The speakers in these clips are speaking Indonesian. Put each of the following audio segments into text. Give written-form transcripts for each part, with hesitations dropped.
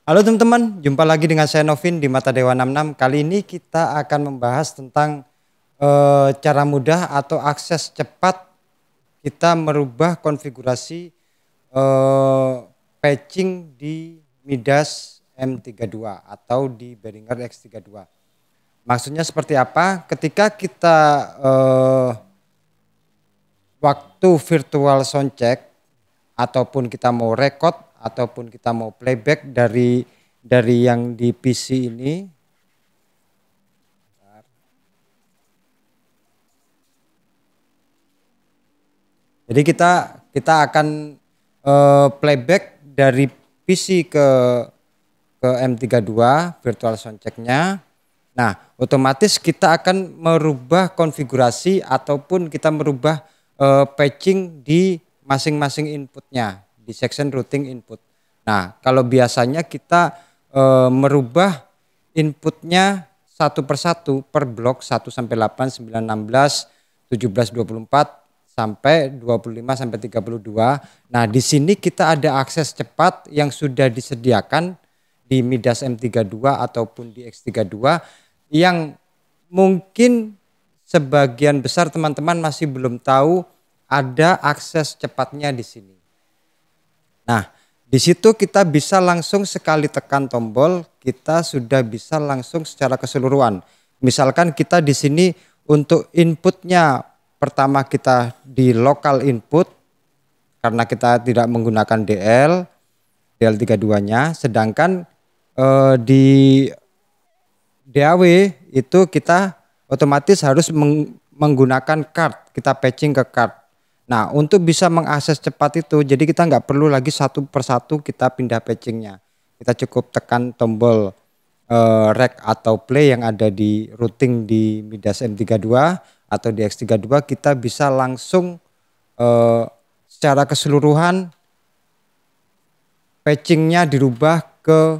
Halo teman-teman, jumpa lagi dengan saya Novin di Mata Dewa 66. Kali ini kita akan membahas tentang cara mudah atau akses cepat kita merubah konfigurasi patching di Midas M32 atau di Behringer X32. Maksudnya seperti apa? Ketika kita waktu virtual soundcheck ataupun kita mau record ataupun kita mau playback dari yang di PC ini. Jadi kita akan playback dari PC ke M32 virtual soundchecknya. Nah, otomatis kita akan merubah konfigurasi ataupun kita merubah patching di masing-masing inputnya di section routing input. Nah, kalau biasanya kita merubah inputnya satu persatu per blok 1 sampai 8, 9, 16, 17, 24 sampai 25 sampai 32. Nah, di sini kita ada akses cepat yang sudah disediakan di Midas M32 ataupun di X32 yang mungkin sebagian besar teman-teman masih belum tahu ada akses cepatnya di sini. Nah, di situ kita bisa langsung sekali tekan tombol, kita sudah bisa langsung secara keseluruhan. Misalkan kita di sini untuk inputnya pertama kita di local input karena kita tidak menggunakan DL32-nya, sedangkan di DAW itu kita otomatis harus menggunakan card, kita patching ke card. Nah, untuk bisa mengakses cepat itu, jadi kita nggak perlu lagi satu persatu kita pindah patchingnya. Kita cukup tekan tombol rec atau play yang ada di routing di Midas M32 atau di X32, kita bisa langsung secara keseluruhan patchingnya dirubah ke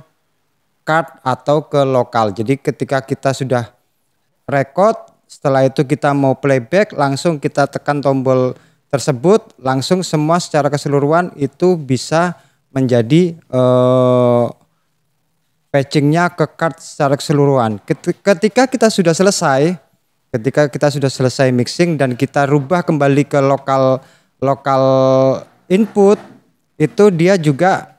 card atau ke lokal. Jadi ketika kita sudah record, setelah itu kita mau playback, langsung kita tekan tombol tersebut, langsung semua secara keseluruhan itu bisa menjadi patchingnya ke card secara keseluruhan. Ketika kita sudah selesai mixing dan kita rubah kembali ke lokal input, itu dia juga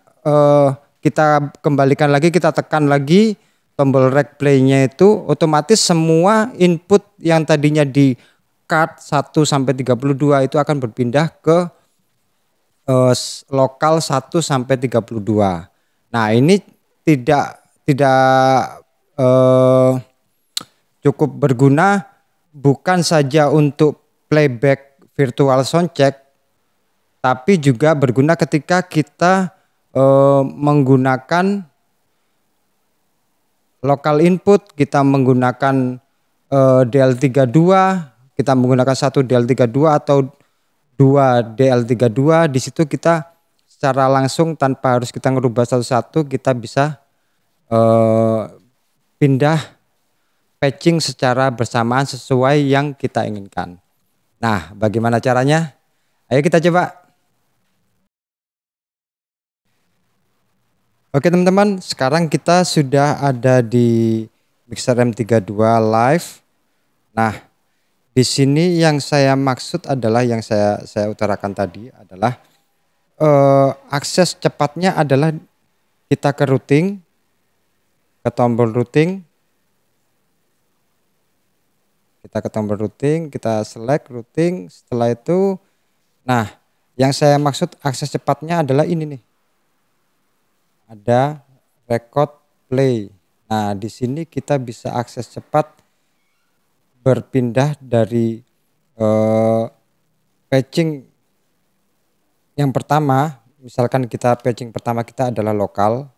kita kembalikan lagi, kita tekan lagi tombol rec play-nya, itu otomatis semua input yang tadinya di card 1 sampai 32 itu akan berpindah ke lokal 1 sampai 32. Nah, ini tidak cukup berguna bukan saja untuk playback virtual soundcheck, tapi juga berguna ketika kita menggunakan local input, kita menggunakan DL32, kita menggunakan satu DL32 atau 2 DL32. Di situ kita secara langsung tanpa harus kita ngerubah satu-satu, kita bisa pindah patching secara bersamaan sesuai yang kita inginkan. Nah, bagaimana caranya? Ayo kita coba. Oke teman-teman, sekarang kita sudah ada di Mixer M32 live. Nah, di sini yang saya maksud adalah yang saya utarakan tadi adalah akses cepatnya adalah kita ke routing, ke tombol routing, kita select routing. Setelah itu, nah yang saya maksud akses cepatnya adalah ini nih. Ada record play. Nah, di sini kita bisa akses cepat berpindah dari patching yang pertama. Misalkan kita patching pertama kita adalah lokal.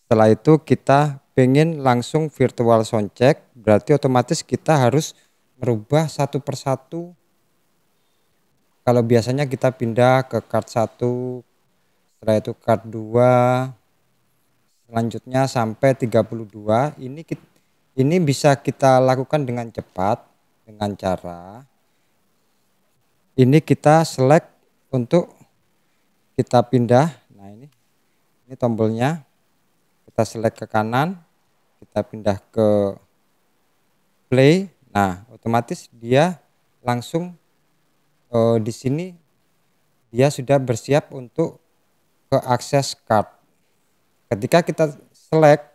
Setelah itu kita pengen langsung virtual soundcheck, berarti otomatis kita harus merubah satu persatu. Kalau biasanya kita pindah ke card 1, setelah itu card 2, selanjutnya sampai 32. Ini bisa kita lakukan dengan cepat dengan cara ini, kita select untuk kita pindah. Nah, ini tombolnya. kita select ke kanan, kita pindah ke play. Nah, otomatis dia langsung di sini dia sudah bersiap untuk ke akses card. Ketika kita select,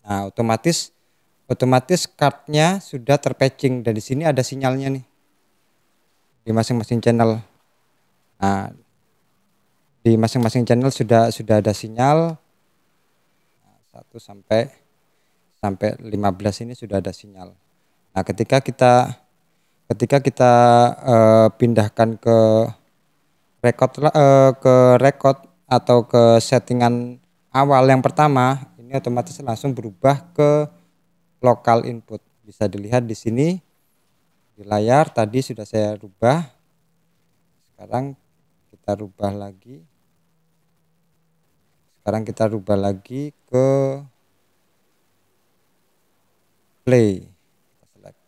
nah otomatis cardnya sudah terpatching dan di sini ada sinyalnya nih di masing-masing channel. Nah, di masing-masing channel sudah ada sinyal. 1 sampai 15 ini sudah ada sinyal. Nah, ketika kita pindahkan ke record atau ke settingan awal yang pertama, ini otomatis langsung berubah ke local input. Bisa dilihat di sini di layar, tadi sudah saya rubah. Sekarang kita rubah lagi. Ke play. Kita select.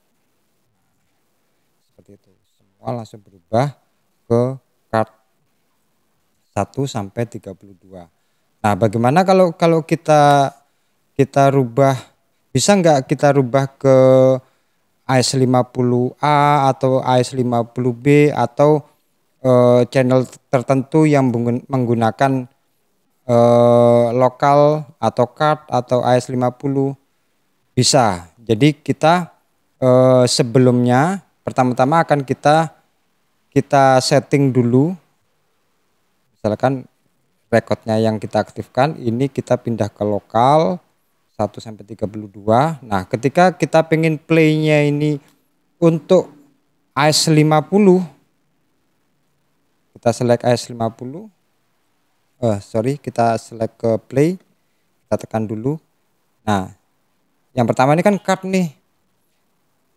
Seperti itu. Semua langsung berubah ke card 1 sampai 32. Nah, bagaimana kalau kita rubah, bisa nggak kita rubah ke AS50A atau AS50B atau channel tertentu yang menggunakan lokal atau card atau AS50? Bisa. Jadi kita sebelumnya pertama-tama akan kita setting dulu. Misalkan recordnya yang kita aktifkan, ini kita pindah ke lokal 1 sampai 32. Nah, ketika kita pengen playnya ini untuk AS50, kita select AS50. Kita select ke play, kita tekan dulu. Nah, yang pertama ini kan card nih.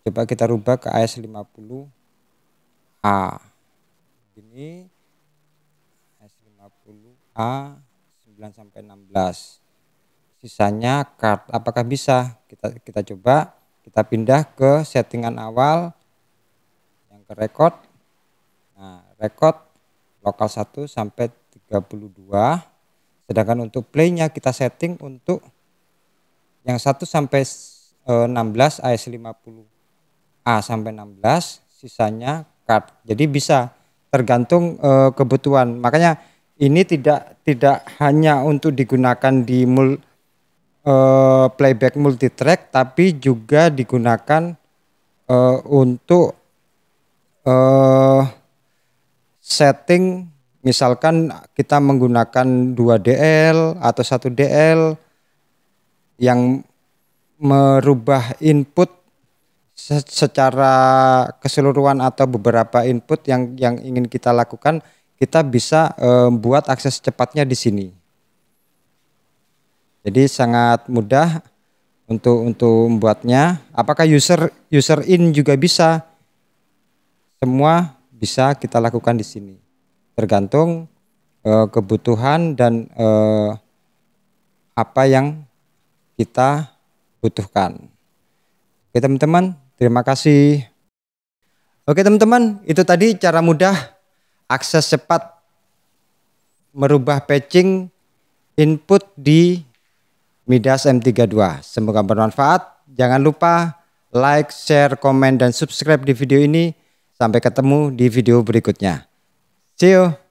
Coba kita rubah ke AS50A. Ini AS50A 9 sampai 16. Sisanya card. Apakah bisa? Kita coba. Kita pindah ke settingan awal yang ke record. Nah, record lokal 1 sampai 32. Sedangkan untuk playnya kita setting untuk yang 1 sampai 16 AS50A sampai 16, sisanya card. Jadi bisa tergantung kebutuhan. Makanya ini tidak hanya untuk digunakan di playback multitrack, tapi juga digunakan untuk setting. Misalkan kita menggunakan 2DL atau 1DL yang merubah input secara keseluruhan atau beberapa input yang ingin kita lakukan, kita bisa buat akses cepatnya di sini. Jadi sangat mudah untuk membuatnya. Apakah user in juga bisa? Semua bisa kita lakukan di sini. Tergantung kebutuhan dan apa yang kita butuhkan. Oke teman-teman, terima kasih. Oke teman-teman, itu tadi cara mudah akses cepat merubah patching input di Midas M32. Semoga bermanfaat. Jangan lupa like, share, komen, dan subscribe di video ini. Sampai ketemu di video berikutnya. See you.